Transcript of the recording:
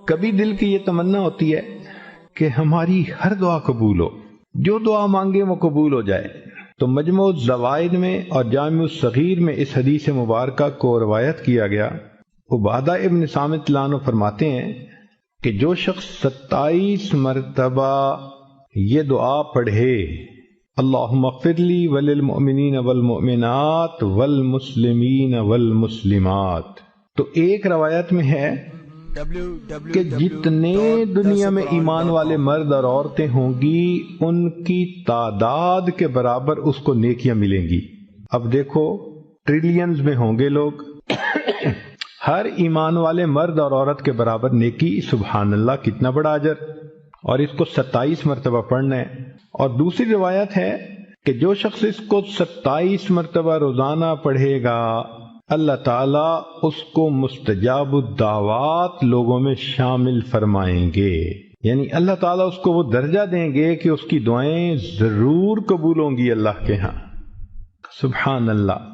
کبھی دل کی یہ تمنا ہوتی ہے کہ ہماری ہر دعا قبول ہو، جو دعا مانگے وہ قبول ہو جائے، تو مجموع الزوائد میں اور جامع الصغیر میں اس حدیث مبارکہ کو روایت کیا گیا۔ عبادہ ابن صامت عنہ فرماتے ہیں کہ جو شخص 27 مرتبہ یہ دعا پڑھے، اللہم اغفر لی وللمؤمنین والمؤمنات والمسلمین والمسلمات، تو ایک روایت میں ہے کہ جتنے دنیا میں ایمان والے مرد اور عورتیں ہوں گی ان کی تعداد کے برابر اس کو نیکیاں ملیں گی۔ اب دیکھو ٹریلینز میں ہوں گے لوگ، ہر ایمان والے مرد اور عورت کے برابر نیکی، سبحان اللہ کتنا بڑا اجر، اور اس کو 27 مرتبہ پڑھنا ہے۔ اور دوسری روایت ہے کہ جو شخص اس کو 27 مرتبہ روزانہ پڑھے گا اللہ تعالیٰ اس کو مستجاب الدعوات لوگوں میں شامل فرمائیں گے، یعنی اللہ تعالیٰ اس کو وہ درجہ دیں گے کہ اس کی دعائیں ضرور قبول ہوں گی اللہ کے ہاں۔ سبحان اللہ۔